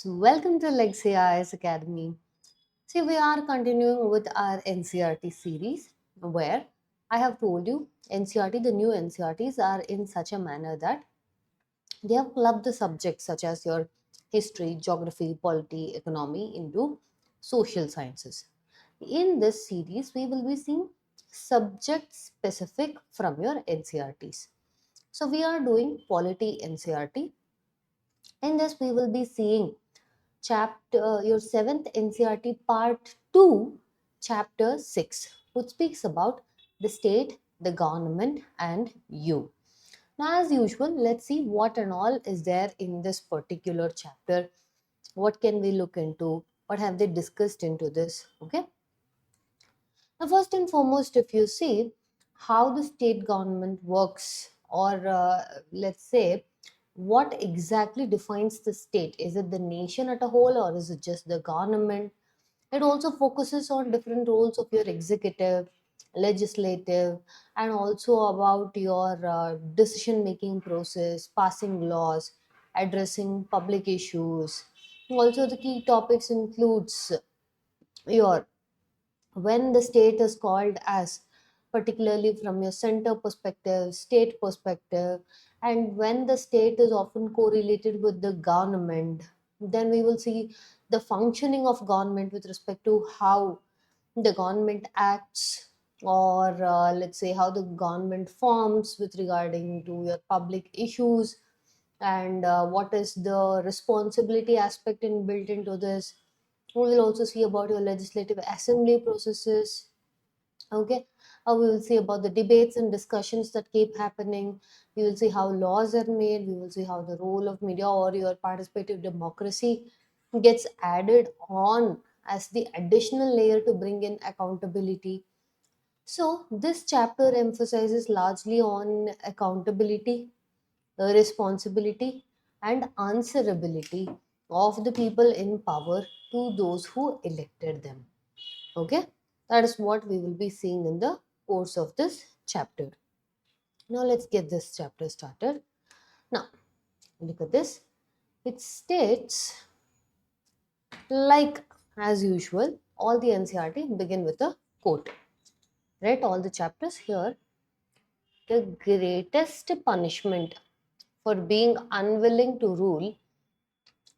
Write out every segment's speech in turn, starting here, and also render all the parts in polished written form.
welcome to Legacy IS Academy. See, we are continuing with our NCERT series where I have told you NCERT, the new NCERTs are in such a manner that they have clubbed the subjects such as your history, geography, polity, economy into social sciences. In this series, we will be seeing subject specific from your NCERTs. So, we are doing polity NCERT. In this, we will be seeing chapter your 7th NCERT part 2 chapter 6, which speaks about the state, the government and you. Now as usual, let's see what and all is there in this particular chapter. What can we look into? What have they discussed into this? Okay. Now first and foremost, if you see how the state government works, or let's say what exactly defines the state, is it the nation at a whole or is it just the government? It also focuses on different roles of your executive, legislative, and also about your decision making process, passing laws, addressing public issues. Also the key topics includes your when the state is called as, particularly from your center perspective, state perspective, and when the state is often correlated with the government, then we will see the functioning of government with respect to how the government acts, or let's say how the government forms with regarding to your public issues, and what is the responsibility aspect in built into this. We will also see about your legislative assembly processes. Okay. We will see about the debates and discussions that keep happening. We will see how laws are made. We will see how the role of media or your participative democracy gets added on as the additional layer to bring in accountability. So this chapter emphasizes largely on accountability, responsibility and answerability of the people in power to those who elected them. Okay, that is what we will be seeing in the course of this chapter. Now let's get this chapter started. Now look at this. It states, like as usual, all the NCERT begin with a quote. Right, all the chapters here. The greatest punishment for being unwilling to rule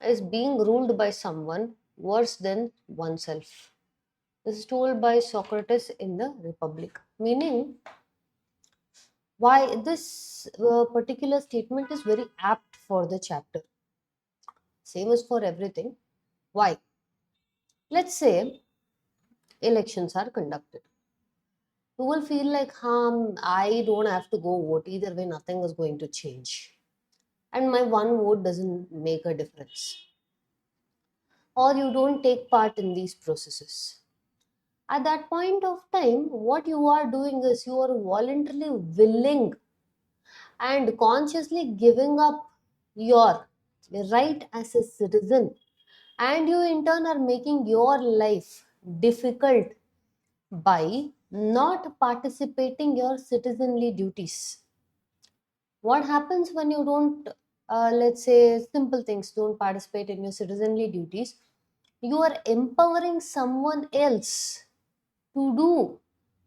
is being ruled by someone worse than oneself. This is told by Socrates in the Republic. Meaning, why this particular statement is very apt for the chapter. Same as for everything. Why? Let's say elections are conducted. You will feel like, I don't have to go vote. Either way, nothing is going to change. And my one vote doesn't make a difference. Or you don't take part in these processes. At that point of time, what you are doing is you are voluntarily willing and consciously giving up your right as a citizen, and you in turn are making your life difficult by not participating your citizenly duties. What happens when you don't, let's say simple things, don't participate in your citizenly duties? You are empowering someone else to do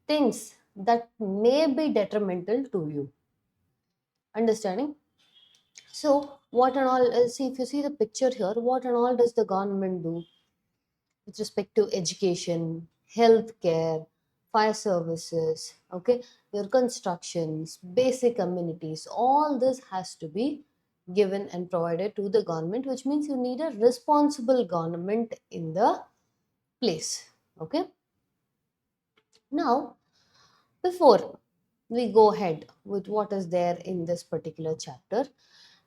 things that may be detrimental to you. Understanding? So, what and all, see, if you see the picture here, what and all does the government do with respect to education, healthcare, fire services, okay, your constructions, basic amenities, all this has to be given and provided to the government, which means you need a responsible government in the place, okay. Now, before we go ahead with what is there in this particular chapter,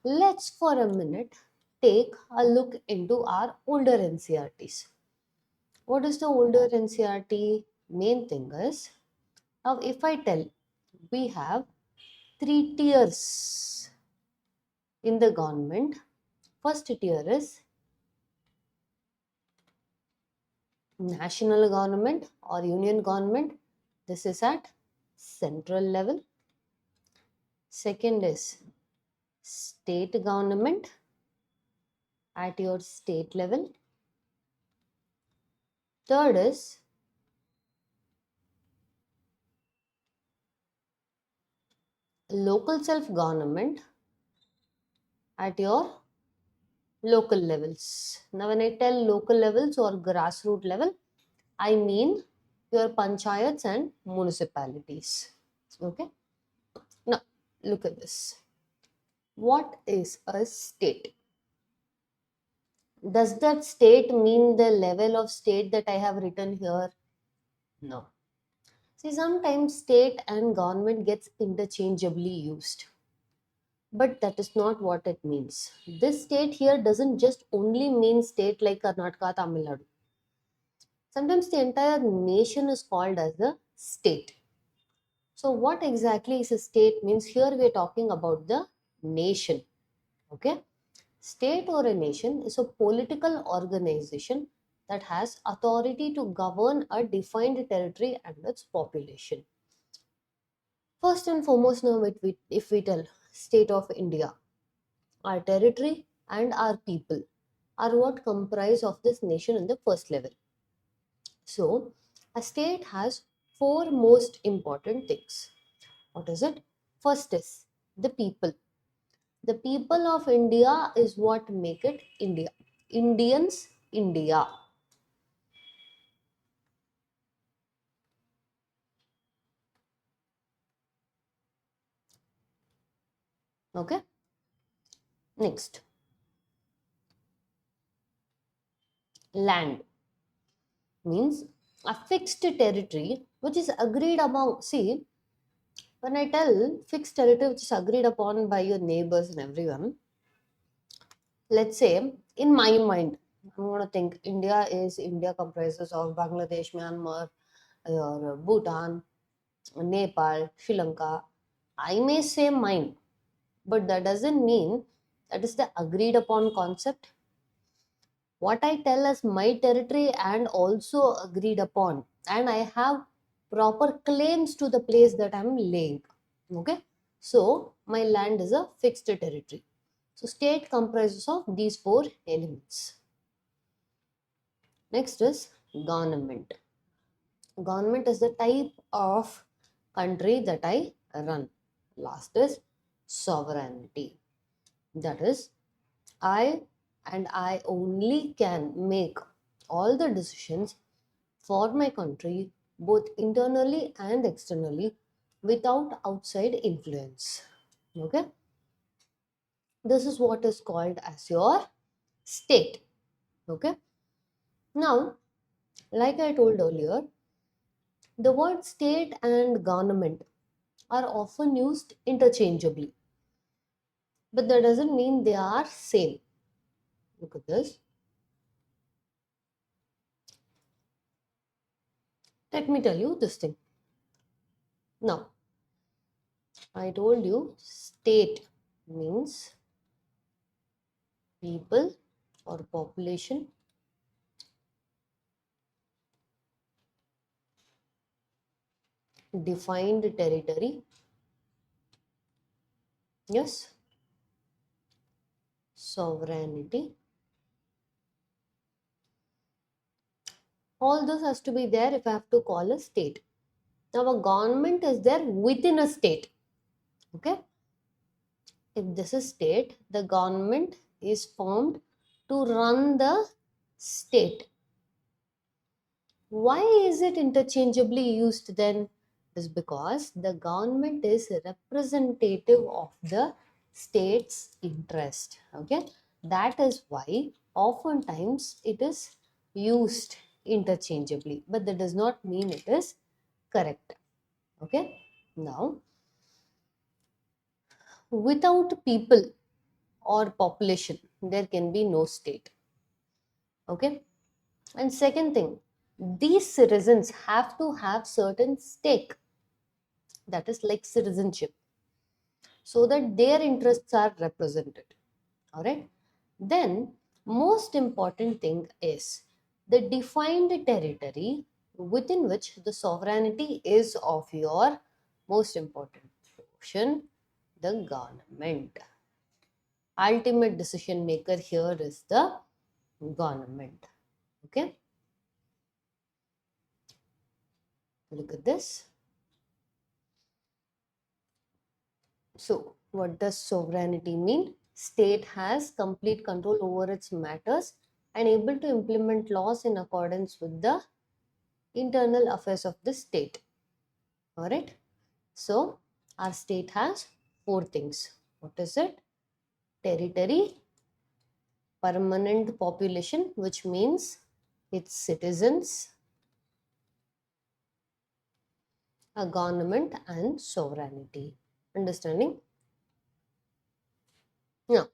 let's for a minute take a look into our older NCERTs. What is the older NCERT? Main thing is, now if I tell we have three tiers in the government. First tier is national government or union government. This is at central level. Second is state government. at your state level. Third is local self-government at your local levels. Now, when I tell local levels or grassroots level, I mean your panchayats and municipalities. Okay. Now, look at this. What is a state? Does that state mean the level of state that I have written here? No. See, sometimes state and government gets interchangeably used. But that is not what it means. This state here doesn't just only mean state like Karnataka, Tamil Nadu. Sometimes the entire nation is called as a state. So what exactly is a state means here we are talking about the nation. Okay. State or a nation is a political organization that has authority to govern a defined territory and its population. First and foremost, now if we tell state of India, our territory and our people are what comprise of this nation in the first level. So, a state has four most important things. What is it? First is the people. The people of India is what make it India. Indians, India. Okay. Next, land means a fixed territory which is agreed among. See, when I tell fixed territory which is agreed upon by your neighbors and everyone, let's say in my mind, I'm going to think India comprises of Bangladesh, Myanmar, or Bhutan, Nepal, Sri Lanka. I may say mine, but that doesn't mean that is the agreed upon concept. What I tell as my territory and also agreed upon, and I have proper claims to the place that I'm laying. Okay, so my land is a fixed territory. So state comprises of these four elements. Next is government. Government is the type of country that I run. Last is sovereignty. That is, I and I only can make all the decisions for my country, both internally and externally, without outside influence. Okay, this is what is called as your state. Okay, now, like I told earlier, the word state and government are often used interchangeably, but that doesn't mean they are same. Look at this. Let me tell you this thing. Now, I told you state means people or population defined territory. Yes, sovereignty. All this has to be there if I have to call a state. Now, a government is there within a state. Okay, if this is state, the government is formed to run the state. Why is it interchangeably used then? Is because the government is representative of the state's interest. Okay, that is why oftentimes it is used interchangeably, but that does not mean it is correct. Okay, now without people or population, there can be no state. Okay, and second thing, these citizens have to have certain stake, that is like citizenship, so that their interests are represented. All right, then most important thing is the defined territory within which the sovereignty is of your most important portion, the government. ultimate decision maker here is the government. Okay, look at this. So what does sovereignty mean? State has complete control over its matters and able to implement laws in accordance with the internal affairs of the state. Alright. So our state has four things. What is it? Territory, permanent population, which means its citizens, a government, and sovereignty. Understanding? Now,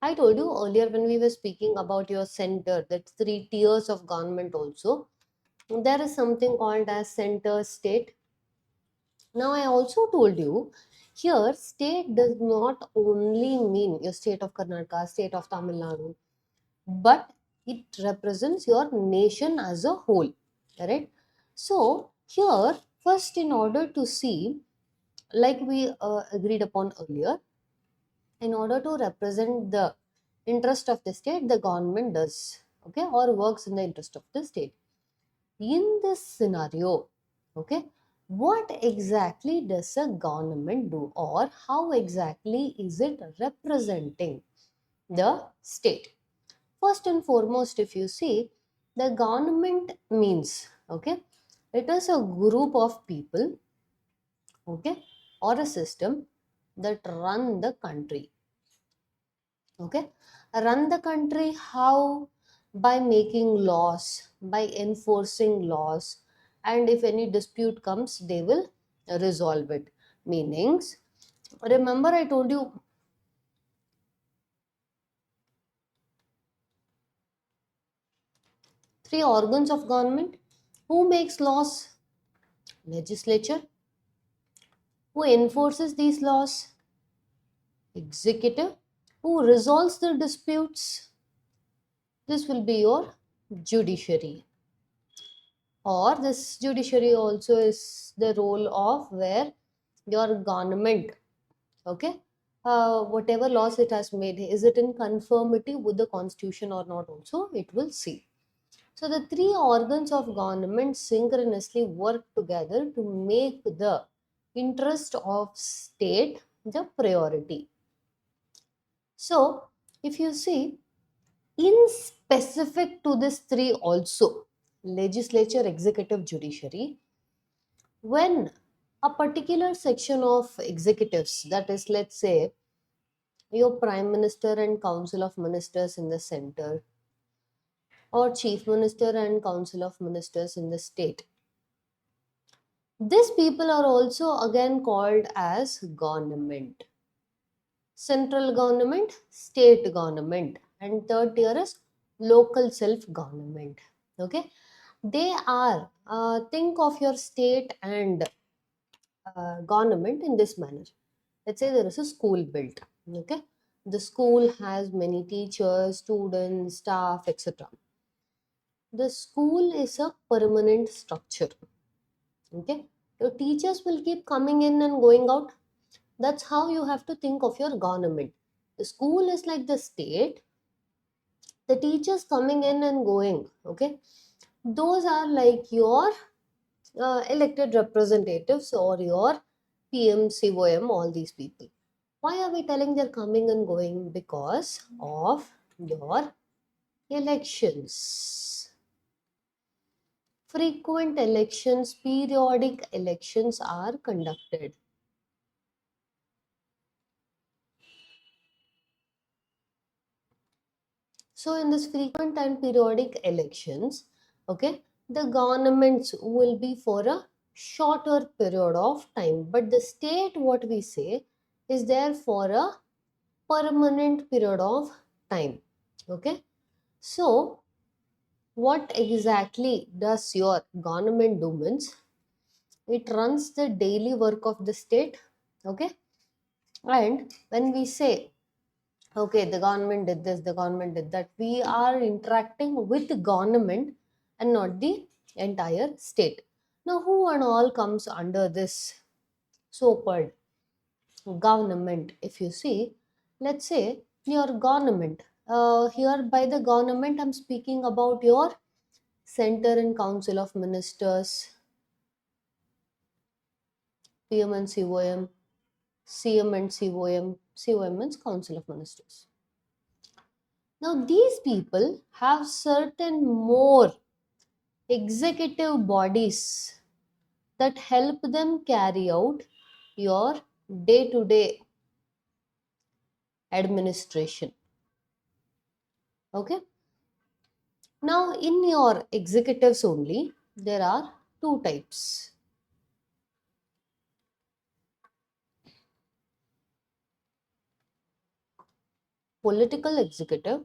I told you earlier when we were speaking about your center, that three tiers of government also. There is something called as center state. Now, I also told you here state does not only mean your state of Karnataka, state of Tamil Nadu, but it represents your nation as a whole. Correct? So, here, first, in order to see, like we agreed upon earlier, in order to represent the interest of the state, the government does, okay, or works in the interest of the state. In this scenario, okay, what exactly does a government do, or how exactly is it representing the state? First and foremost, if you see, the government means, okay, it is a group of people, okay, or a system that run the country. Okay, run the country how? By making laws, by enforcing laws, and if any dispute comes, they will resolve it. Meanings, remember I told you three organs of government. Who makes laws? Legislature. Who enforces these laws? Executive. Who resolves the disputes? This will be your judiciary. Or this judiciary also is the role of where your government, okay, whatever laws it has made, is it in conformity with the constitution or not, also it will see. So the three organs of government synchronously work together to make the interest of state the priority. So if you see, in specific to this three also, legislature, executive, judiciary, when a particular section of executives, that is, let's say, your prime minister and council of ministers in the center, or chief minister and council of ministers in the state, these people are also again called as government. Central government, state government, and third tier is local self government. Okay, they are, think of your state and government in this manner. Let's say there is a school built. Okay, the school has many teachers, students, staff, etc. The school is a permanent structure. Okay, the teachers will keep coming in and going out. That's how you have to think of your government. The school is like the state, the teachers coming in and going. Okay, those are like your elected representatives or your PM, COM, all these people. Why are we telling they're coming and going? Because of your elections. Frequent elections, periodic elections are conducted. So in this frequent and periodic elections, okay, the governments will be for a shorter period of time, but the state, what we say, is there for a permanent period of time. Okay, so what exactly does your government do means, it runs the daily work of the state. Okay, and when we say, okay, the government did this, the government did that, we are interacting with the government and not the entire state. Now who and all comes under this so called government, if you see, let's say your government, here by the government I'm speaking about your center and council of ministers, PM and COM, CM and COM means council of ministers. Now these people have certain more executive bodies that help them carry out your day to day administration. Okay. Now, in your executives only, there are two types: political executive,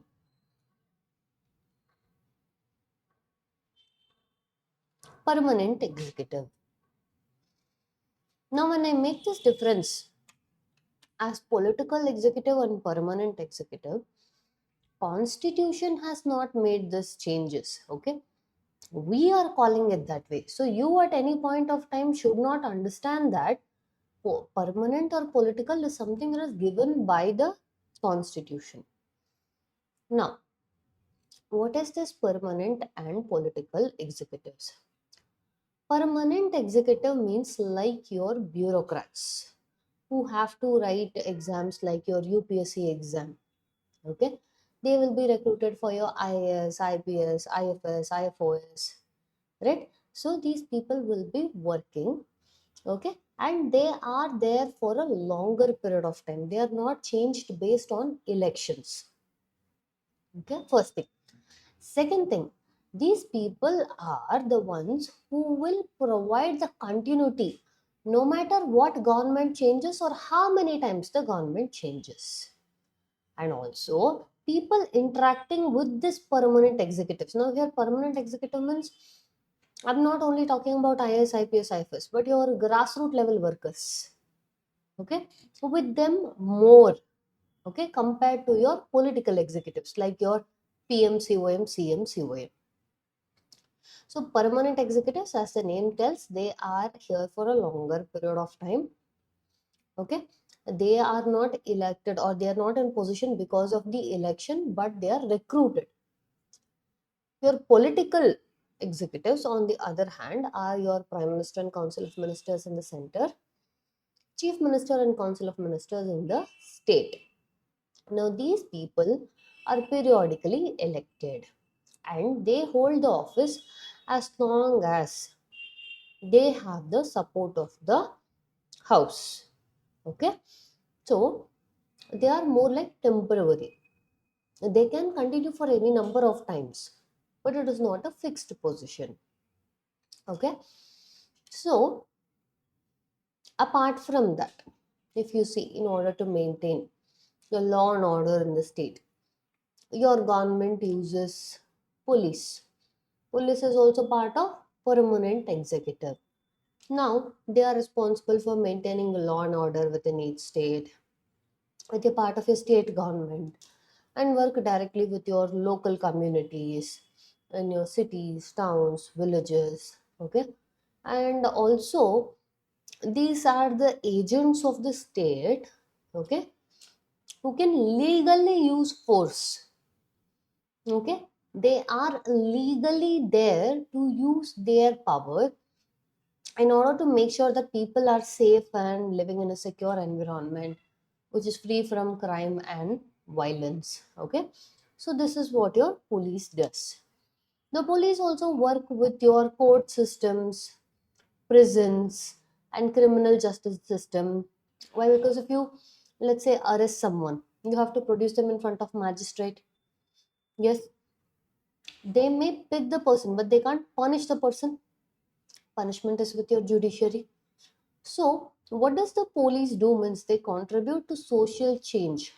permanent executive. Now, when I make this difference as political executive and permanent executive, Constitution has not made this changes. Okay, we are calling it that way. So, you at any point of time should not understand that permanent or political is something that is given by the Constitution. Now, what is this permanent and political executives? Permanent executive means like your bureaucrats who have to write exams like your UPSC exam. Okay, they will be recruited for your IAS, IPS, IFS, IFOS, right? So these people will be working, okay, and they are there for a longer period of time. They are not changed based on elections. Okay, first thing. Second thing, these people are the ones who will provide the continuity no matter what government changes or how many times the government changes. And also, people interacting with this permanent executives. Now, here, permanent executive means I'm not only talking about IAS, IPS, IFS, but your grassroots level workers. Okay, so with them more, okay, compared to your political executives like your PM, COM, CM, COM. So permanent executives, as the name tells, they are here for a longer period of time. Okay, they are not elected or they are not in position because of the election, but they are recruited. Your political executives, on the other hand, are your Prime Minister and Council of Ministers in the center, Chief Minister and Council of Ministers in the state. Now these people are periodically elected and they hold the office as long as they have the support of the house. Okay, so they are more like temporary. They can continue for any number of times, but it is not a fixed position. Okay, so apart from that, if you see, in order to maintain the law and order in the state, your government uses police. Police is also part of permanent executive. Now they are responsible for maintaining law and order within each state. They're part of your state government and work directly with your local communities in your cities, towns, villages. Okay, and also these are the agents of the state, okay, who can legally use force. Okay, they are legally there to use their power in order to make sure that people are safe and living in a secure environment which is free from crime and violence. Okay, so this is what your police does. The police also work with your court systems, prisons, and criminal justice system. Why? Because if you, let's say, arrest someone, you have to produce them in front of magistrate. Yes, they may pick the person, but they can't punish the person. Punishment is with your judiciary. So, what does the police do means they contribute to social change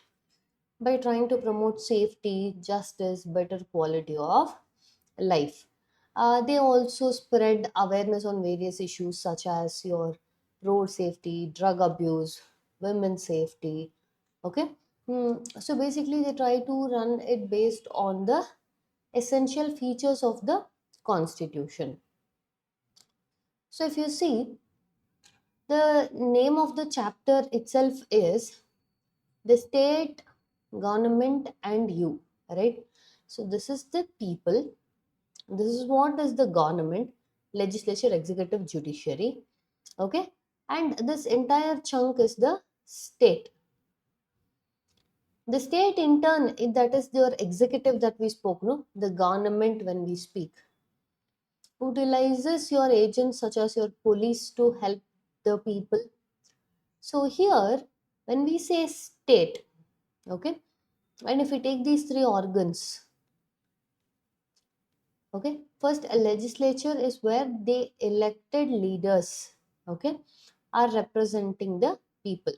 by trying to promote safety, justice, better quality of life. They also spread awareness on various issues such as your road safety, drug abuse, women's safety. Okay. So basically, they try to run it based on the essential features of the constitution. So if you see, The name of the chapter itself is the state, government, and you, right? So this is the people. This is what is the government, legislature, executive, judiciary. Okay, and this entire chunk is the state. The state in turn, that is your executive that we spoke, no? The government when we speak, utilizes your agents such as your police to help the people. So here, when we say state, okay, and if we take these three organs, okay, first a legislature is where the elected leaders, okay, are representing the people.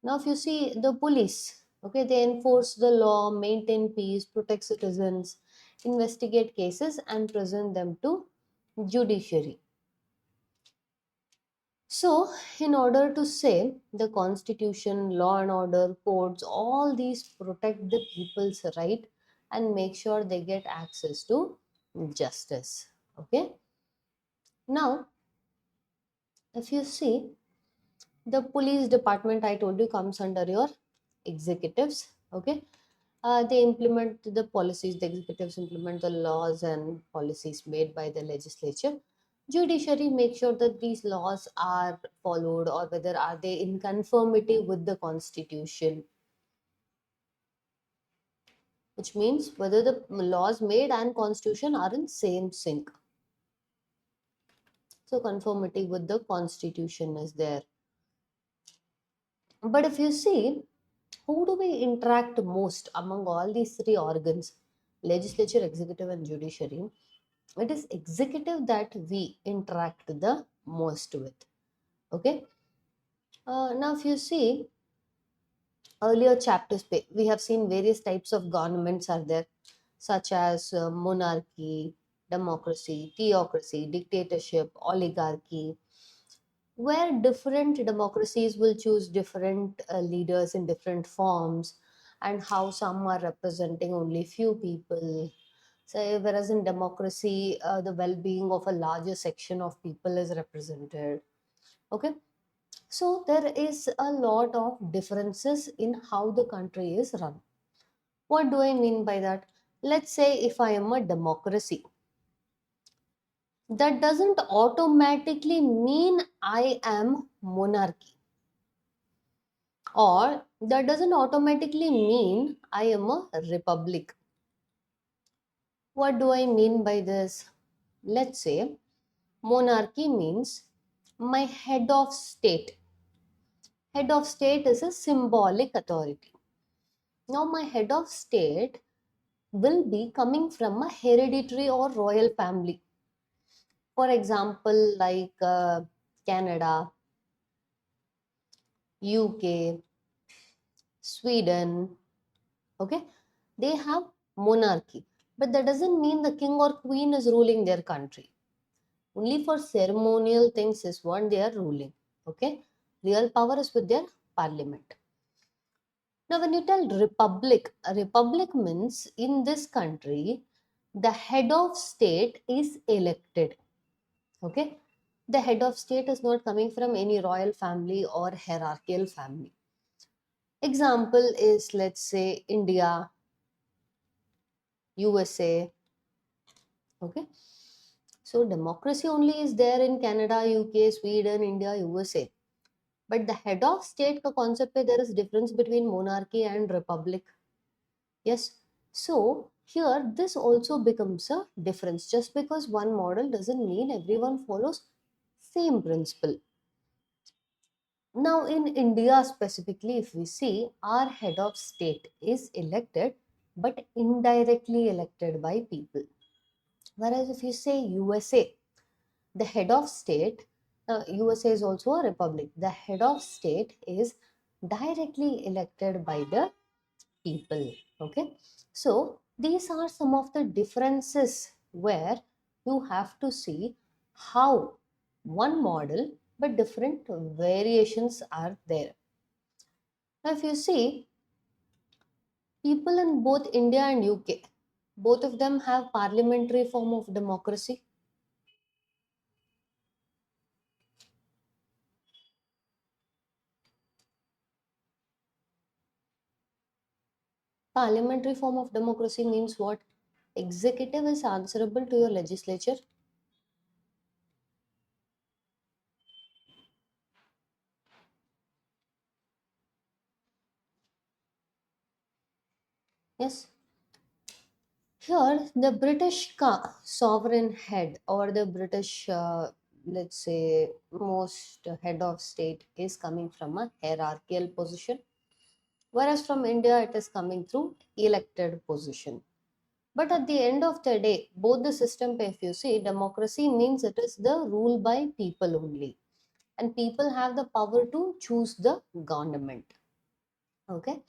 Now, if you see the police, okay, they enforce the law, maintain peace, protect citizens, investigate cases, and present them to judiciary. So, in order to say the constitution, law and order, courts, all these protect the people's right and make sure they get access to justice. Okay. Now, if you see the police department, I told you, comes under your executives. Okay. They implement the policies, the executives implement the laws and policies made by the legislature. Judiciary makes sure that these laws are followed or whether are they in conformity with the constitution, which means whether the laws made and constitution are in same sync. So conformity with the constitution is there. But if you see, who do we interact most among all these three organs, legislature, executive, and judiciary? It is executive that we interact the most with. Okay. Now, if you see earlier chapters, we have seen various types of governments are there, such as monarchy, democracy, theocracy, dictatorship, oligarchy, where different democracies will choose different leaders in different forms, and how some are representing only few people. So, whereas in democracy, the well-being of a larger section of people is represented. Okay, so there is a lot of differences in how the country is run. What do I mean by that? Let's say if I am a democracy, that doesn't automatically mean I am monarchy, or that doesn't automatically mean I am a republic. What do I mean by this? Let's say monarchy means my head of state. Head of state is a symbolic authority. Now, my head of state will be coming from a hereditary or royal family. For example, like Canada, UK, Sweden, okay, they have monarchy. But that doesn't mean the king or queen is ruling their country. Only for ceremonial things is what they are ruling. Okay, real power is with their parliament. Now, when you tell republic, a republic means in this country, the head of state is elected. Okay, the head of state is not coming from any royal family or hierarchical family. Example is, let's say, India, USA. Okay, so democracy only is there in Canada, UK, Sweden, India, USA. But the head of state ka concept pe there is difference between monarchy and republic. Yes. So here this also becomes a difference. Just because one model doesn't mean everyone follows same principle. Now in India specifically, if we see, our head of state is elected but indirectly elected by people. Whereas if you say USA, the head of state, USA is also a republic. The head of state is directly elected by the people. Okay, so these are some of the differences where you have to see how one model but different variations are there. Now if you see, people in both India and UK, both of them have parliamentary form of democracy. Parliamentary form of democracy means what? Executive is answerable to your legislature. Yes. Here, the British sovereign head, or the British, let's say, most head of state is coming from a hierarchical position, whereas from India it is coming through elected position. But at the end of the day, both the system, if you see, democracy means it is the rule by people only, and people have the power to choose the government. Okay,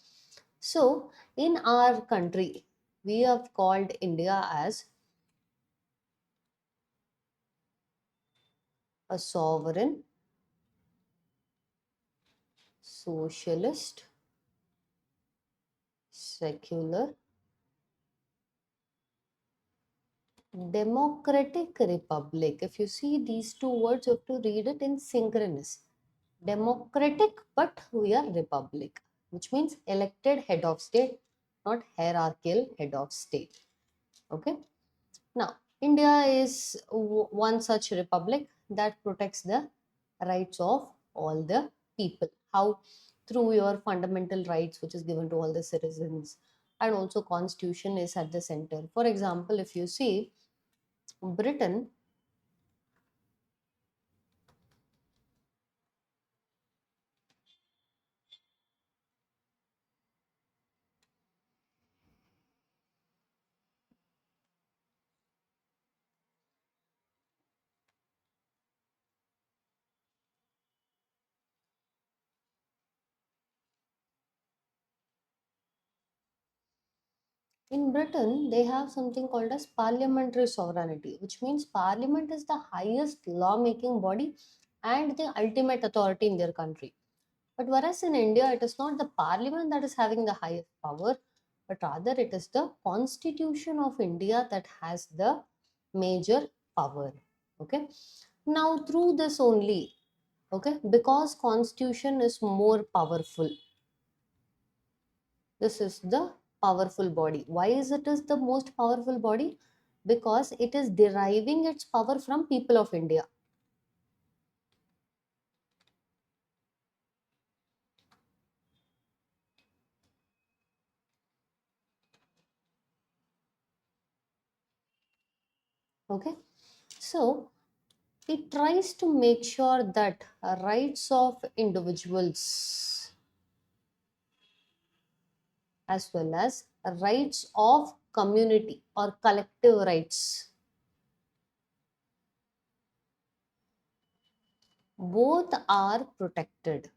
so in our country, we have called India as a sovereign, socialist, secular, democratic republic. If you see these two words, you have to read it in synchronous. Democratic, but we are republic, which means elected head of state, not hierarchical head of state. Okay. Now, India is one such republic that protects the rights of all the people. How? Through your fundamental rights, which is given to all the citizens, and also constitution is at the center. For example, if you see Britain, in Britain, they have something called as parliamentary sovereignty, which means parliament is the highest lawmaking body and the ultimate authority in their country. But whereas in India, it is not the parliament that is having the highest power, but rather it is the constitution of India that has the major power. Okay. Now through this only, okay, because constitution is more powerful, this is the powerful body. Why is it is the most powerful body? Because it is deriving its power from people of India. Okay. So it tries to make sure that rights of individuals as well as rights of community or collective rights both are protected.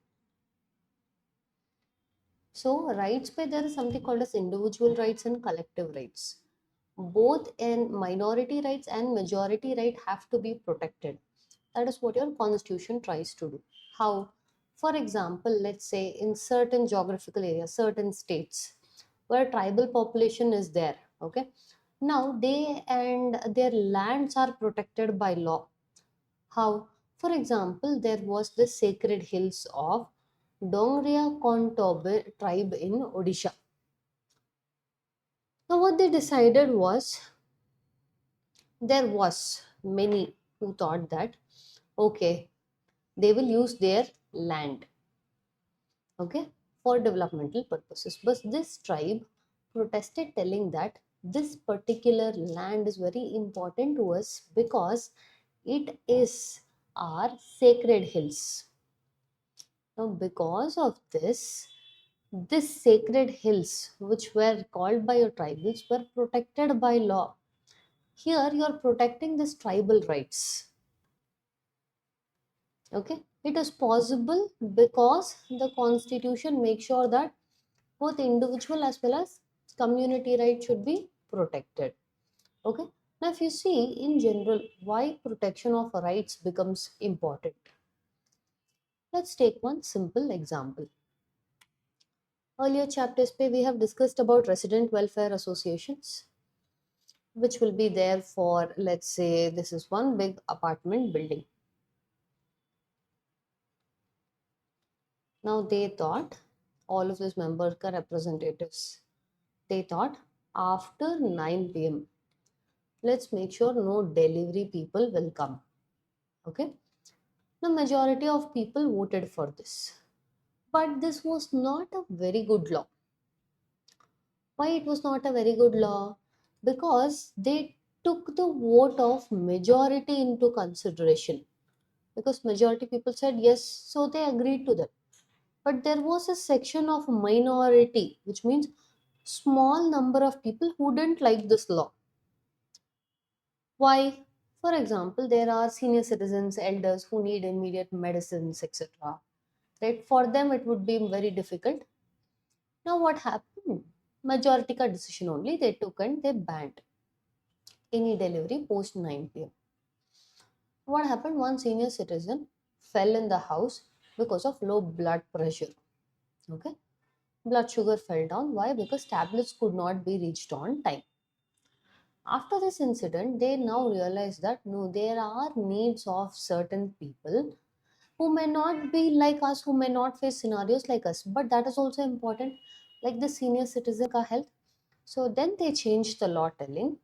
So rights by there is something called as individual rights and collective rights. Both in minority rights and majority right have to be protected. That is what your constitution tries to do. How? For example, let's say in certain geographical areas, certain states where tribal population is there, okay, now they and their lands are protected by law. How? For example, there was the sacred hills of Dongria Kontobe tribe in Odisha. Now what they decided was, there was many who thought that okay, they will use their land, okay, for developmental purposes, but this tribe protested telling that this particular land is very important to us because it is our sacred hills. Now because of this sacred hills which were called by your tribals were protected by law. Here you are protecting this tribal rights. Okay, it is possible because the constitution makes sure that both individual as well as community rights should be protected. Okay, now if you see in general why protection of rights becomes important, let's take one simple example. Earlier chapters we have discussed about resident welfare associations, which will be there for, let's say, this is one big apartment building. Now they thought all of these members are representatives. They thought after 9 p.m., let's make sure no delivery people will come. Okay. The majority of people voted for this. But this was not a very good law. Why it was not a very good law? Because they took the vote of majority into consideration. Because majority people said yes, so they agreed to that. But there was a section of minority, which means small number of people who didn't like this law. Why? For example, there are senior citizens, elders who need immediate medicines, etc. Right? For them, it would be very difficult. Now, what happened? Majority ka decision only they took and they banned any delivery post 9 p.m. What happened? One senior citizen fell in the house because of low blood pressure. Okay, blood sugar fell down. Why? Because tablets could not be reached on time. After this incident, they now realize that no, there are needs of certain people who may not be like us, who may not face scenarios like us, but that is also important, like the senior citizen ka health. So then they changed the law telling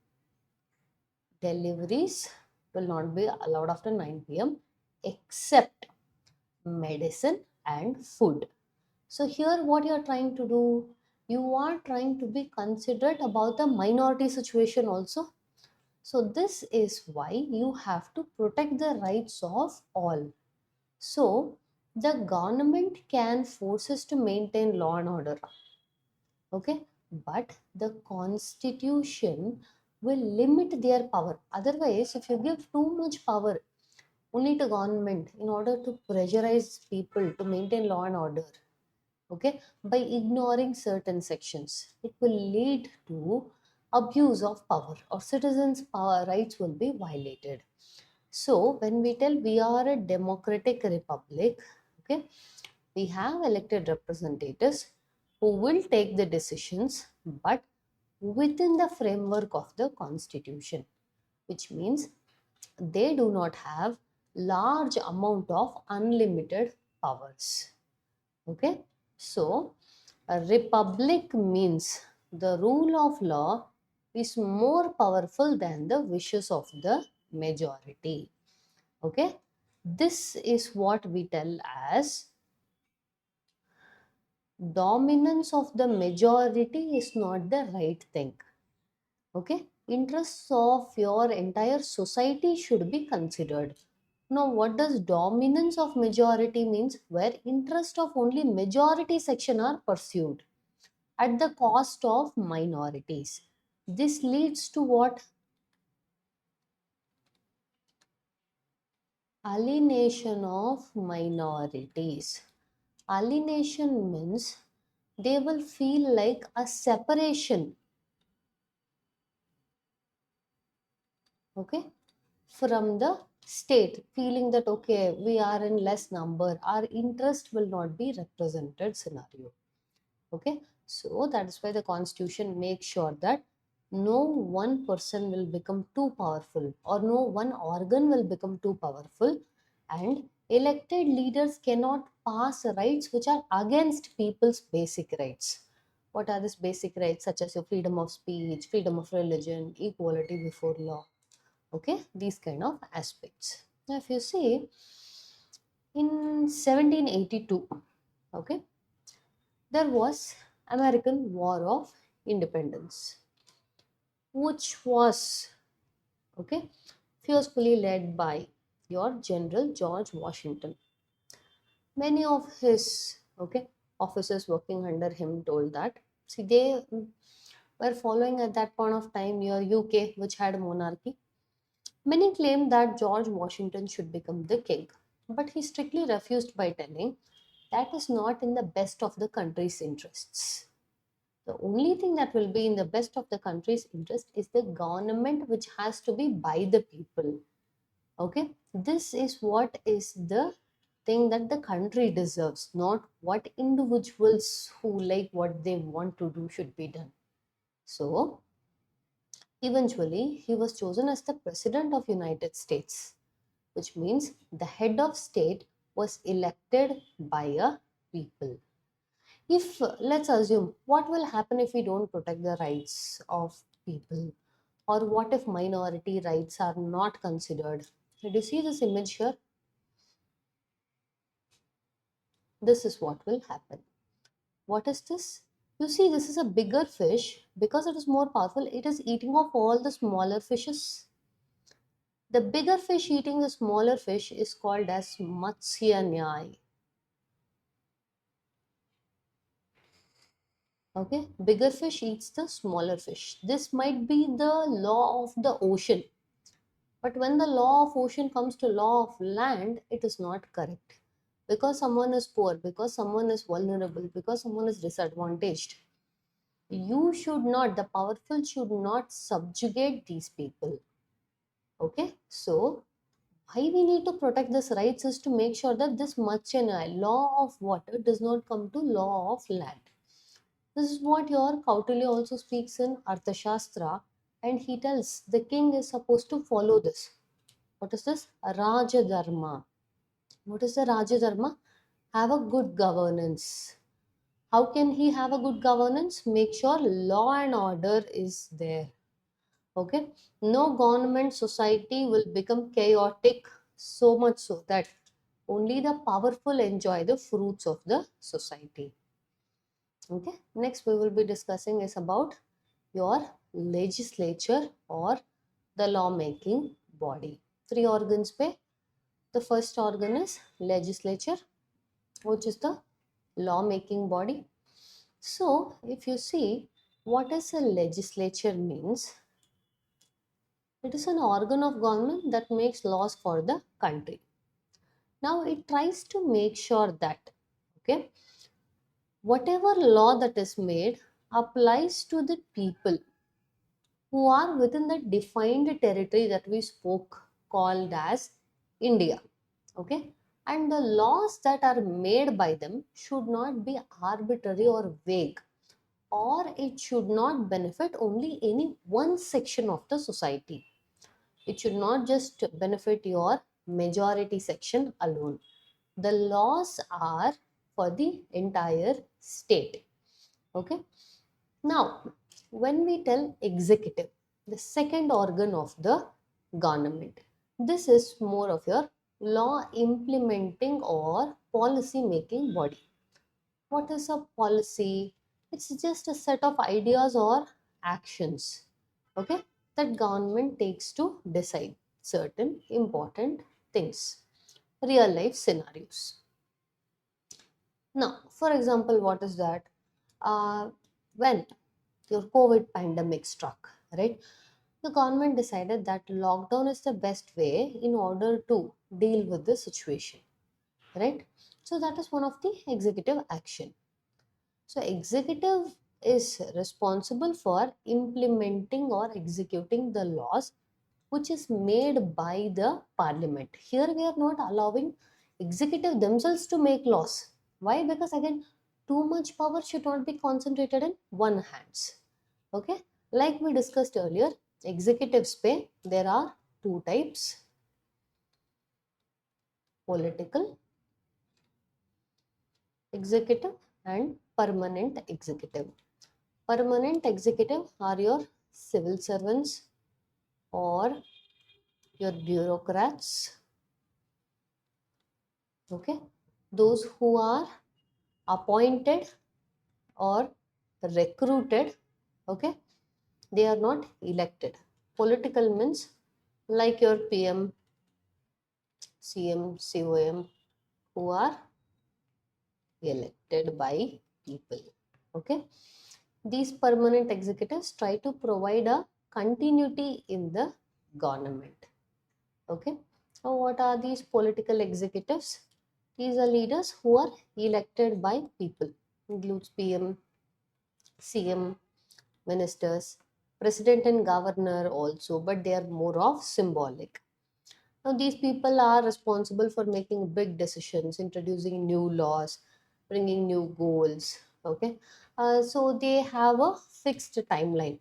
deliveries will not be allowed after 9 p.m. except medicine and food. So here what you are trying to do, you are trying to be considerate about the minority situation also. So this is why you have to protect the rights of all. So the government can force us to maintain law and order. Okay, but the constitution will limit their power. Otherwise, if you give too much power only to government in order to pressurize people to maintain law and order, okay, by ignoring certain sections, it will lead to abuse of power or citizens power rights will be violated. So when we tell we are a democratic republic, okay, we have elected representatives who will take the decisions, but within the framework of the constitution, which means they do not have large amount of unlimited powers. Okay, so a republic means the rule of law is more powerful than the wishes of the majority. Okay, this is what we tell as dominance of the majority is not the right thing. Okay, interests of your entire society should be considered. Now what does dominance of majority means? Where interest of only majority section are pursued at the cost of minorities. This leads to what? Alienation of minorities. Alienation means they will feel like a separation, okay, from the state, feeling that okay, we are in less number, our interest will not be represented scenario. Okay, so that is why the constitution makes sure that no one person will become too powerful or no one organ will become too powerful, and elected leaders cannot pass rights which are against people's basic rights. What are these basic rights? Such as your freedom of speech, freedom of religion, equality before law. Okay, these kind of aspects. Now if you see in 1782, okay, there was American War of Independence, which was, okay, fiercely led by your General George Washington. Many of his, okay, officers working under him told that, see, they were following at that point of time your UK, which had monarchy. Many claimed that George Washington should become the king, but he strictly refused by telling that is not in the best of the country's interests. The only thing that will be in the best of the country's interest is the government, which has to be by the people. Okay, this is what is the thing that the country deserves, not what individuals who like what they want to do should be done. So eventually he was chosen as the president of United States, which means the head of state was elected by a people. If let's assume, what will happen if we don't protect the rights of people, or what if minority rights are not considered? Did you see this image here? This is what will happen. What is this? You see, this is a bigger fish. Because it is more powerful, it is eating off all the smaller fishes. The bigger fish eating the smaller fish is called as Matsya Nyaya. Okay, bigger fish eats the smaller fish. This might be the law of the ocean. But when the law of ocean comes to law of land, it is not correct. Because someone is poor, because someone is vulnerable, because someone is disadvantaged, you should not, the powerful should not subjugate these people. Okay, so why we need to protect this rights is to make sure that this Machana law of water does not come to law of land. This is what your Kautilya also speaks in Arthashastra, and he tells the king is supposed to follow this. What is this? Raja Dharma. What is the Raja Dharma? Have a good governance. How can he have a good governance? Make sure law and order is there. Okay, no government society will become chaotic, so much so that only the powerful enjoy the fruits of the society. Okay, next we will be discussing is about your legislature or the lawmaking body. Three organs pe. The first organ is legislature, which is the lawmaking body. So if you see what is a legislature means, it is an organ of government that makes laws for the country. Now it tries to make sure that, okay, whatever law that is made applies to the people who are within the defined territory that we spoke called as India. Okay, and the laws that are made by them should not be arbitrary or vague, or it should not benefit only any one section of the society. It should not just benefit your majority section alone. The laws are for the entire state. Okay. Now, when we tell executive, the second organ of the government, this is more of your law implementing or policy making body. What is a policy? It's just a set of ideas or actions, okay, that government takes to decide certain important things, real life scenarios. Now, for example, what is that? When your COVID pandemic struck, right? The government decided that lockdown is the best way in order to deal with the situation, right? So that is one of the executive action. So executive is responsible for implementing or executing the laws which is made by the parliament. Here we are not allowing executive themselves to make laws. Why? Because again, too much power should not be concentrated in one hands. Okay, like we discussed earlier, executives pay, there are two types: political executive and permanent executive. Permanent executive are your civil servants or your bureaucrats, okay, those who are appointed or recruited, okay, they are not elected. Political means like your PM, CM, COM, who are elected by people. Okay, these permanent executives try to provide a continuity in the government. Okay, so what are these political executives? These are leaders who are elected by people, includes PM, CM, ministers, president and governor also, but they are more of symbolic. Now, these people are responsible for making big decisions, introducing new laws, bringing new goals. Okay, so they have a fixed timeline.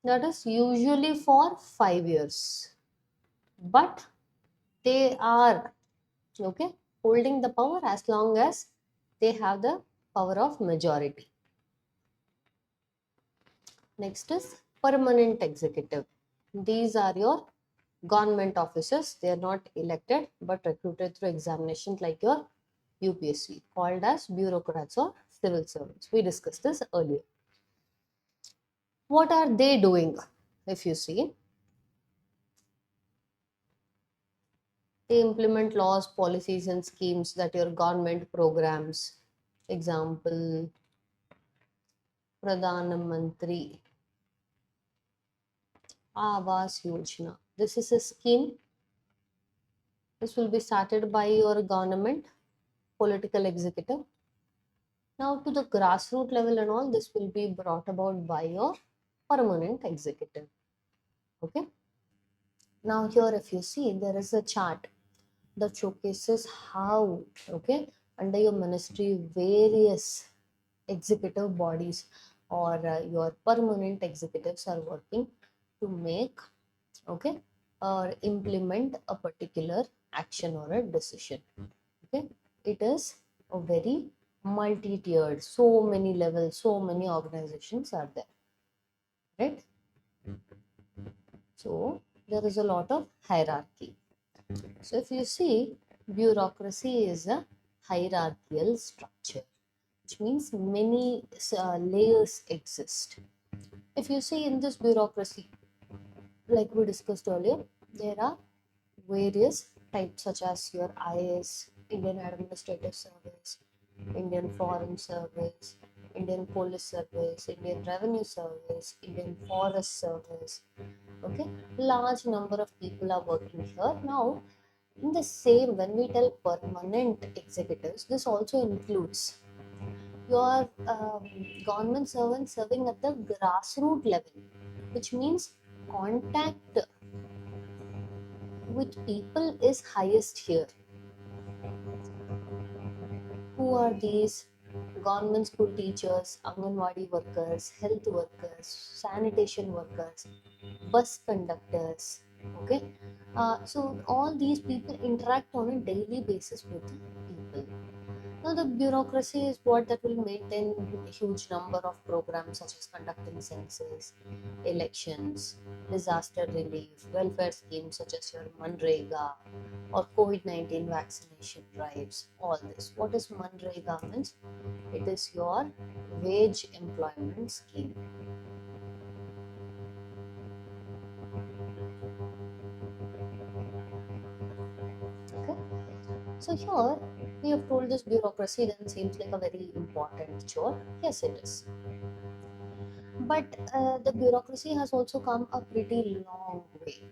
That is usually for 5 years, but they are Okay, holding the power as long as they have the power of majority. Next is permanent executive. These are your government officers. They are not elected but recruited through examinations like your UPSC, called as bureaucrats or civil servants. We discussed this earlier. What are they doing? If you see, they implement laws, policies, and schemes that your government programs. Example, Pradhan Mantri Awas Yojana. This is a scheme. This will be started by your government, political executive. Now to the grassroots level and all, this will be brought about by your permanent executive. Okay. Now here if you see, there is a chart that showcases how, okay, under your ministry, various executive bodies or your permanent executives are working to make, okay, or implement a particular action or a decision. Okay, it is a very multi-tiered, so many levels, so many organizations are there, right? So there is a lot of hierarchy. So if you see, bureaucracy is a hierarchical structure, which means many layers exist. If you see in this bureaucracy, like we discussed earlier, there are various types such as your IAS, Indian Administrative Service, Indian Foreign Service, Indian Police Service, Indian Revenue Service, Indian Forest Service. Okay, large number of people are working here. Now, in the same, when we tell permanent executives, this also includes your government servants serving at the grassroots level, which means contact with people is highest here. Who are these? Government school teachers, Anganwadi workers, health workers, sanitation workers, bus conductors. Okay, so all these people interact on a daily basis with the people. Now, the bureaucracy is what that will maintain a huge number of programs such as conducting census, elections, disaster relief, welfare schemes such as your Manrega or COVID-19 vaccination drives, all this. What is Manrega means? It is your wage employment scheme. Okay. So here we have told this bureaucracy then seems like a very important chore. Yes, it is. But the bureaucracy has also come a pretty long way.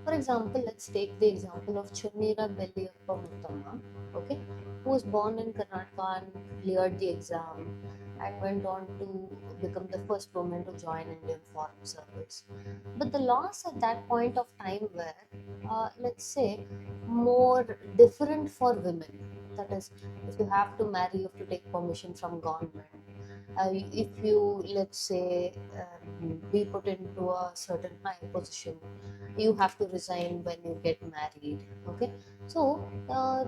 For example, let's take the example of Chunnira Belliyappa Muttama, okay, who was born in Karnataka and cleared the exam and went on to become the first woman to join Indian Foreign Service. But the laws at that point of time were, let's say, more different for women. That is, if you have to marry, you have to take permission from government. If you, let's say, be put into a certain high position, you have to resign when you get married. Okay, so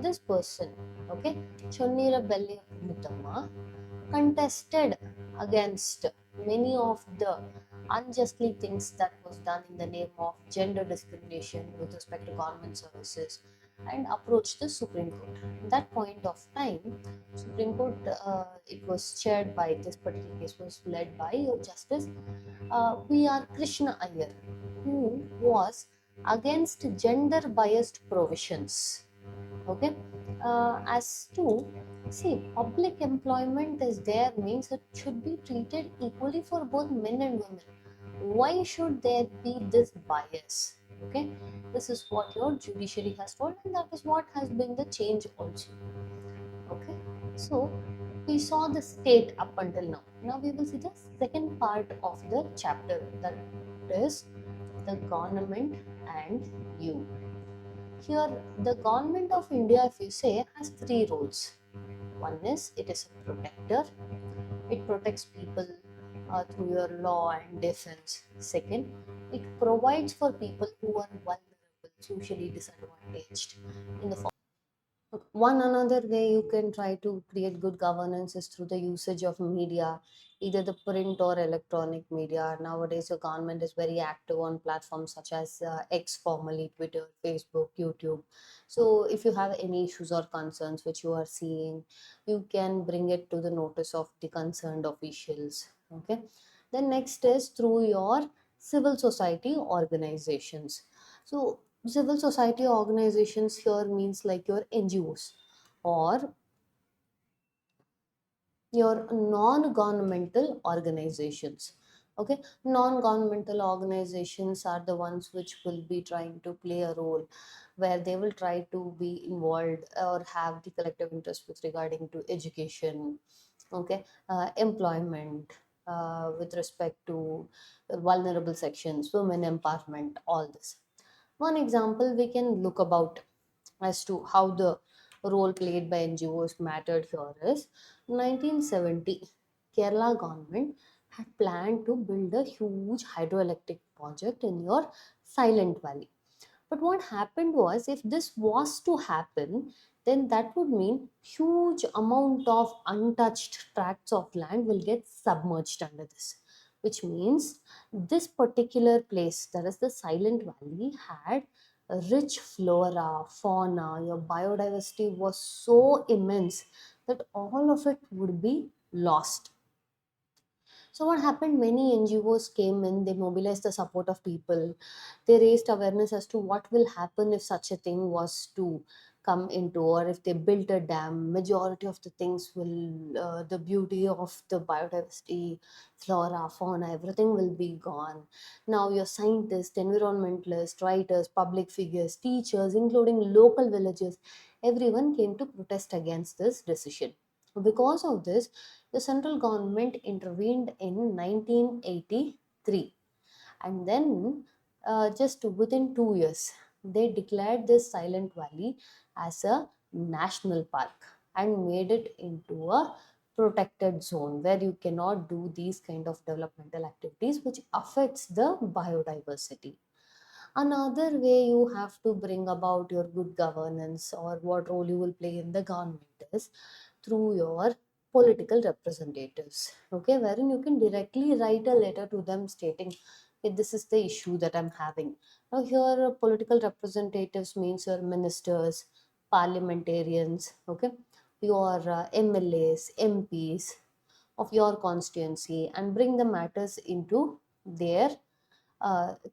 this person, okay, Chonnira Belli Muttama, contested against many of the unjustly things that was done in the name of gender discrimination with respect to government services and approached the Supreme Court. At that point of time, Supreme Court, it was chaired by, this particular case was led by Justice V.R. Krishna Iyer, who was against gender biased provisions. Okay, as to see, public employment is there means it should be treated equally for both men and women. Why should there be this bias? Okay, this is what your judiciary has told, and that is what has been the change also. Okay, so we saw the state up until now. Now we will see the second part of the chapter, that is the government and you. Here, the government of India, if you say, has three roles. One is it is a protector, it protects people through your law and defense. Second, it provides for people who are vulnerable, socially disadvantaged in the form One another way you can try to create good governance is through the usage of media, either the print or electronic media. Nowadays, your government is very active on platforms such as X, formerly Twitter, Facebook, YouTube. So, if you have any issues or concerns which you are seeing, you can bring it to the notice of the concerned officials. Okay. Then next is through your civil society organizations. So civil society organizations here means like your NGOs or your non-governmental organizations. Okay, non-governmental organizations are the ones which will be trying to play a role where they will try to be involved or have the collective interest with regarding to education, okay, employment, with respect to vulnerable sections, women empowerment, all this. One example we can look about as to how the role played by NGOs mattered here is 1970 Kerala government had planned to build a huge hydroelectric project in your Silent Valley. But what happened was, if this was to happen, then that would mean huge amount of untouched tracts of land will get submerged under this, which means this particular place, that is the Silent Valley, had a rich flora, fauna. Your biodiversity was so immense that all of it would be lost. So what happened? Many NGOs came in, they mobilized the support of people. They raised awareness as to what will happen if such a thing was to come into, or if they built a dam. Majority of the things will, the beauty of the biodiversity, flora, fauna, everything will be gone. Now your scientists, environmentalists, writers, public figures, teachers, including local villagers, everyone came to protest against this decision. Because of this, the central government intervened in 1983, and then just within 2 years, they declared this Silent Valley as a national park and made it into a protected zone where you cannot do these kind of developmental activities which affects the biodiversity. Another way you have to bring about your good governance or what role you will play in the government is through your political representatives. Okay, wherein you can directly write a letter to them stating, "Okay, this is the issue that I'm having." Now, here, political representatives means your ministers, parliamentarians, okay, your MLAs, MPs of your constituency, and bring the matters into their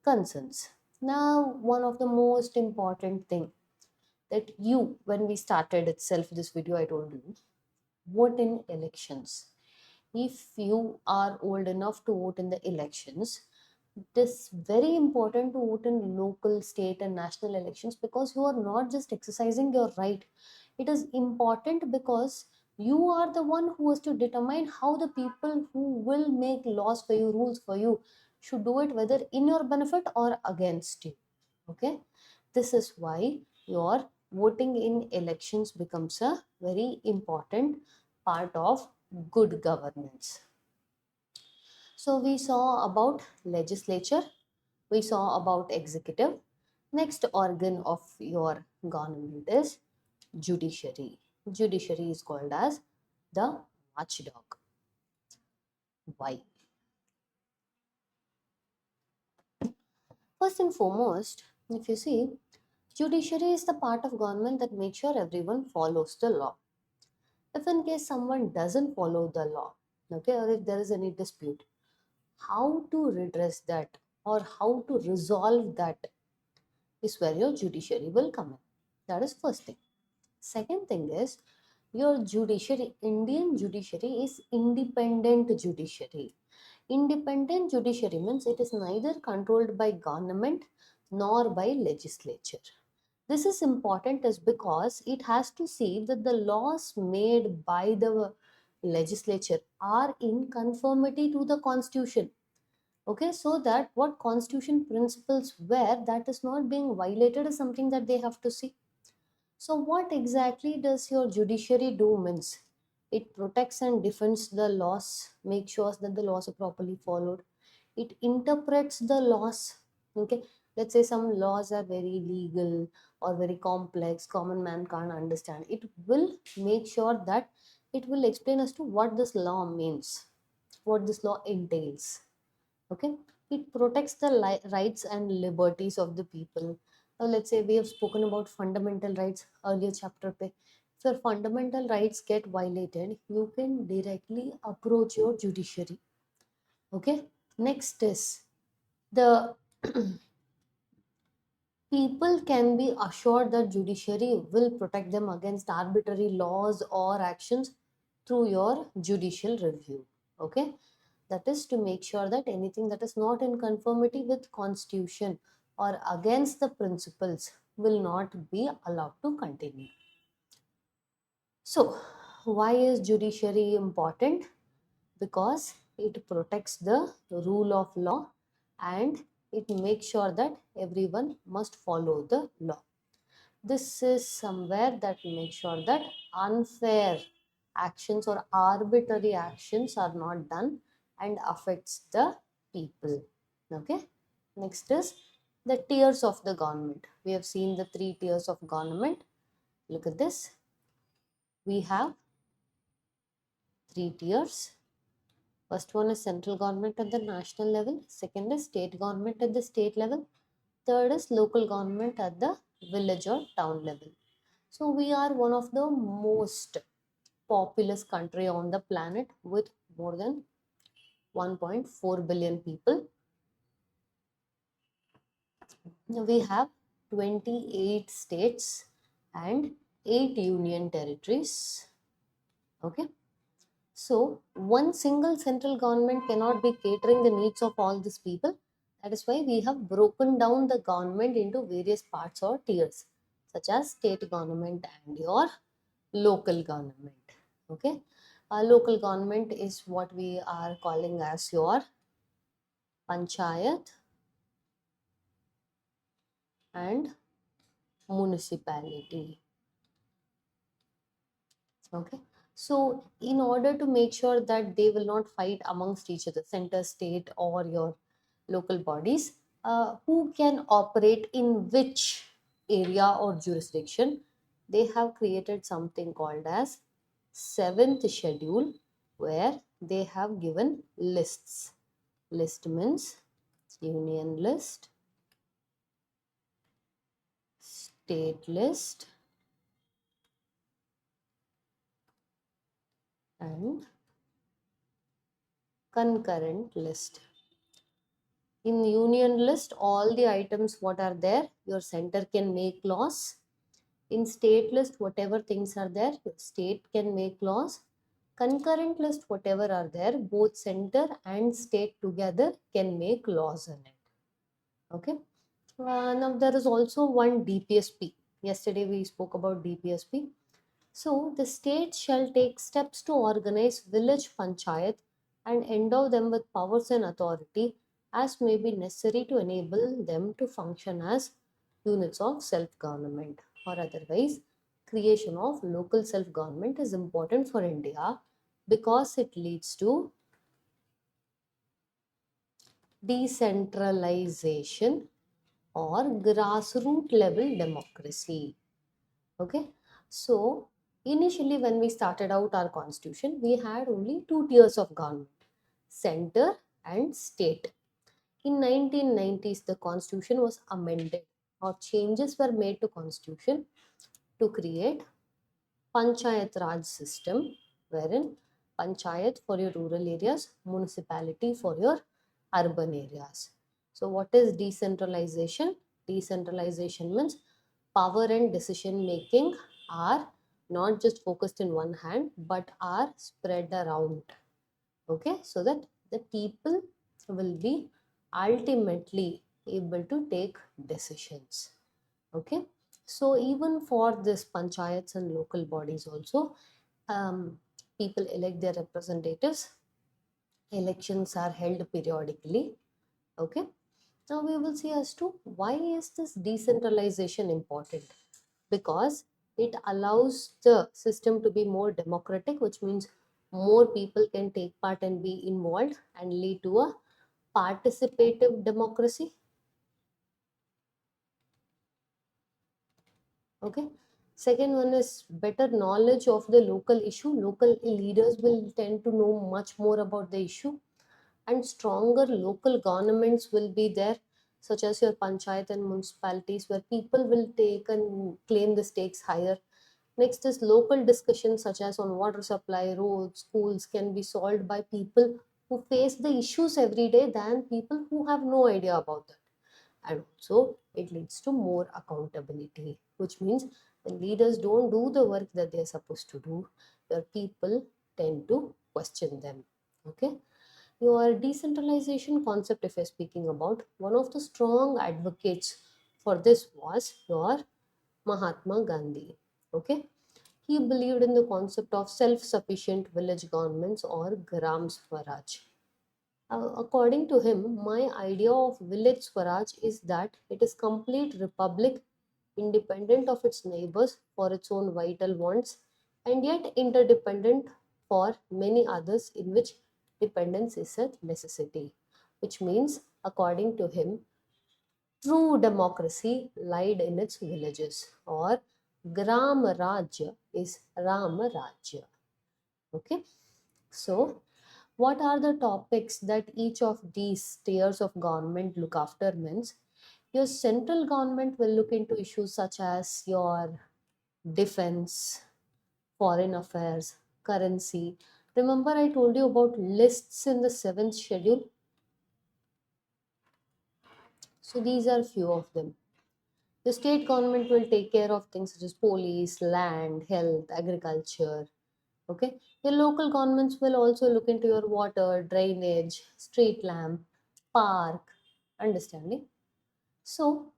concerns. Now, one of the most important thing that you, when we started itself this video, I told you, vote in elections. If you are old enough to vote in the elections, it is very important to vote in local, state, and national elections because you are not just exercising your right. It is important because you are the one who has to determine how the people who will make laws for you, rules for you, should do it, whether in your benefit or against you. Okay, this is why your voting in elections becomes a very important part of good governance. So we saw about legislature, we saw about executive. Next organ of your government is judiciary. Judiciary is called as the watchdog. Why? First and foremost, if you see, judiciary is the part of government that makes sure everyone follows the law. If in case someone doesn't follow the law, okay, or if there is any dispute, how to redress that or how to resolve that is where your judiciary will come in. That is first thing. Second thing is your judiciary, Indian judiciary is independent judiciary. Independent judiciary means it is neither controlled by government nor by legislature. This is important is because it has to see that the laws made by the legislature are in conformity to the constitution. Okay, so that what constitution principles were that is not being violated is something that they have to see. So what exactly does your judiciary do means it protects and defends the laws, makes sure that the laws are properly followed. It interprets the laws. Okay, let's say some laws are very legal or very complex, common man can't understand, it will make sure that it will explain as to what this law means, what this law entails. Okay, it protects the rights and liberties of the people. Now let's say we have spoken about fundamental rights earlier chapter pe. If your fundamental rights get violated, you can directly approach your judiciary. Okay, next is the people can be assured that judiciary will protect them against arbitrary laws or actions through your judicial review. Okay, that is to make sure that anything that is not in conformity with constitution or against the principles will not be allowed to continue. So why is judiciary important? Because it protects the rule of law and it makes sure that everyone must follow the law. This is somewhere that makes sure that unfair actions or arbitrary actions are not done and affects the people. Okay, next is the tiers of the government. We have seen the 3 tiers of government. Look at this, we have 3 tiers. First one is central government at the national level, second is state government at the state level, third is local government at the village or town level. So we are one of the most populous country on the planet with more than 1.4 billion people. We have 28 states and 8 union territories. Okay. So one single central government cannot be catering the needs of all these people. That is why we have broken down the government into various parts or tiers, such as state government and your local government. Okay, local government is what we are calling as your panchayat and municipality. Okay, so in order to make sure that they will not fight amongst each other, center, state, or your local bodies, who can operate in which area or jurisdiction, they have created something called as seventh schedule, where they have given lists. List means union list, state list, and concurrent list. In union list, all the items what are there, your center can make laws. In state list, whatever things are there, your state can make laws. Concurrent list, whatever are there, both center and state together can make laws in it. Okay. Now there is also one DPSP. Yesterday we spoke about DPSP. So the state shall take steps to organize village panchayat and endow them with powers and authority as may be necessary to enable them to function as units of self-government, or otherwise creation of local self-government is important for India because it leads to decentralization or grassroots level democracy. Okay, so initially when we started out our constitution, we had only 2 tiers of government, center and state. In 1990s, the constitution was amended or changes were made to constitution to create panchayat raj system, wherein panchayat for your rural areas, municipality for your urban areas. So what is decentralization? Decentralization means power and decision making are not just focused in one hand but are spread around. Okay, so that the people will be ultimately able to take decisions. Okay, so even for this panchayats and local bodies also, people elect their representatives. Elections are held periodically. Okay, now we will see as to why is this decentralization important. Because it allows the system to be more democratic, which means more people can take part and be involved and lead to a participative democracy. Okay. Second one is better knowledge of the local issue. Local leaders will tend to know much more about the issue, and stronger local governments will be there, such as your panchayat and municipalities, where people will take and claim the stakes higher. Next is local discussions, such as on water supply, roads, schools, can be solved by people who face the issues every day than people who have no idea about that. And also it leads to more accountability, which means when leaders don't do the work that they're supposed to do, your people tend to question them. Okay. Your decentralization concept, if you're speaking about, one of the strong advocates for this was your Mahatma Gandhi. Okay. He believed in the concept of self-sufficient village governments, or Gram Swaraj. According to him, my idea of village Swaraj is that it is complete republic, independent of its neighbors for its own vital wants, and yet interdependent for many others, in which dependence is a necessity. Which means, according to him, true democracy lied in its villages, or Gram Rajya is Ram Rajya. Okay, so what are the topics that each of these tiers of government look after means? Your central government will look into issues such as your defense, foreign affairs, currency. Remember, I told you about lists in the seventh schedule? So these are few of them. The state government will take care of things such as police, land, health, agriculture. Okay. Your local governments will also look into your water, drainage, street lamp, park, understanding. So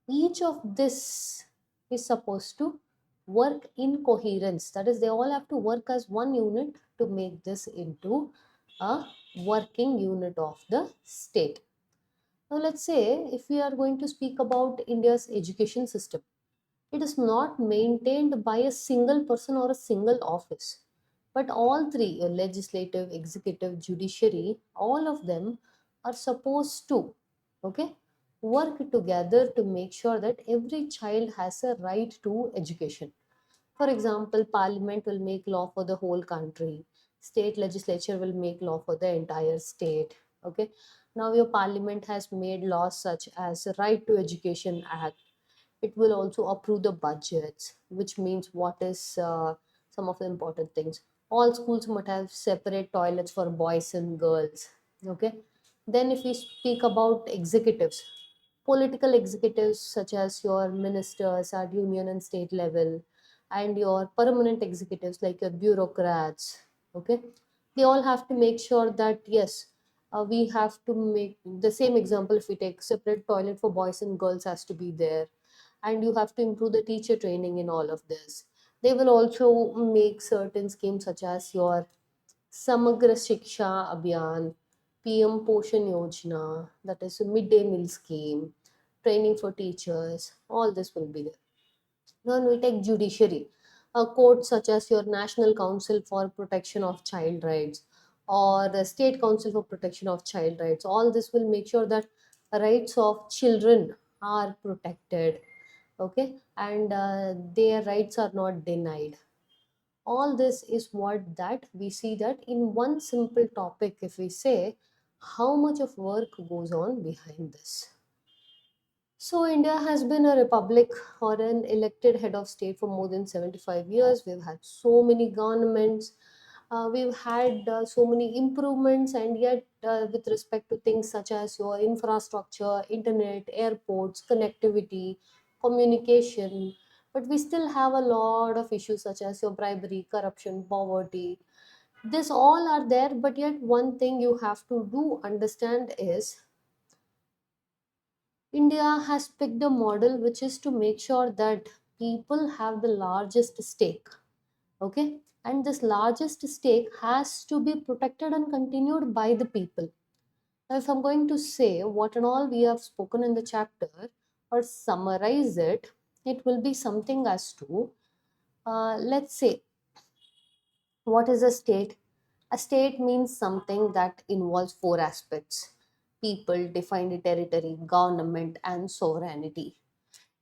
each of this is supposed to work in coherence. That is, they all have to work as one unit to make this into a working unit of the state. Now, let's say if we are going to speak about India's education system, it is not maintained by a single person or a single office, but all three, legislative, executive, judiciary, all of them are supposed to, okay, work together to make sure that every child has a right to education. For example, parliament will make law for the whole country, state legislature will make law for the entire state. Okay. Now your parliament has made laws such as Right to Education Act. It will also approve the budgets, which means what is some of the important things. All schools must have separate toilets for boys and girls. Okay. Then if we speak about executives, political executives such as your ministers at union and state level, and your permanent executives like your bureaucrats. Okay. They all have to make sure that yes, we have to make the same example. If we take separate toilet for boys and girls has to be there, and you have to improve the teacher training in all of this. They will also make certain schemes such as your Samagra Shiksha Abhiyan, PM Poshan Yojana, that is a midday meal scheme, training for teachers, all this will be there. Then we take judiciary, a court such as your National Council for Protection of Child Rights or the State Council for Protection of Child Rights. All this will make sure that rights of children are protected, okay, and their rights are not denied. All this is what that we see that in one simple topic, if we say how much of work goes on behind this. So India has been a republic or an elected head of state for more than 75 years. We've had so many governments. We've had so many improvements, and yet with respect to things such as your infrastructure, internet, airports, connectivity, communication, but we still have a lot of issues such as your bribery, corruption, poverty. This all are there, but yet one thing you have to do understand is India has picked a model which is to make sure that people have the largest stake. Okay. And this largest stake has to be protected and continued by the people. Now, if I'm going to say what and all we have spoken in the chapter or summarize it, it will be something as to let's say, what is a state? A state means something that involves four aspects: people, defined territory, government, and sovereignty.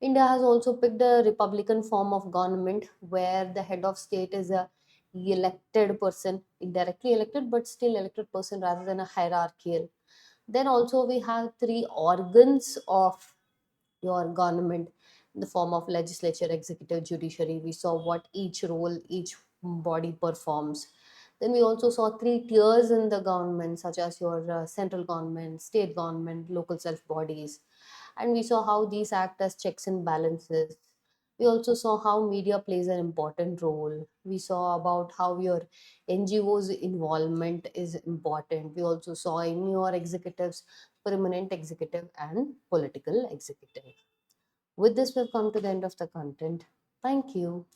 India has also picked a republican form of government where the head of state is a elected person, indirectly elected, but still elected person rather than a hierarchical. Then also we have three organs of your government in the form of legislature, executive, judiciary. We saw what each role each body performs. Then we also saw three tiers in the government, such as your central government, state government, local self bodies. And we saw how these act as checks and balances. We also saw how media plays an important role. We saw about how your NGO's involvement is important. We also saw in your executives, permanent executive and political executive. With this, we've come to the end of the content. Thank you.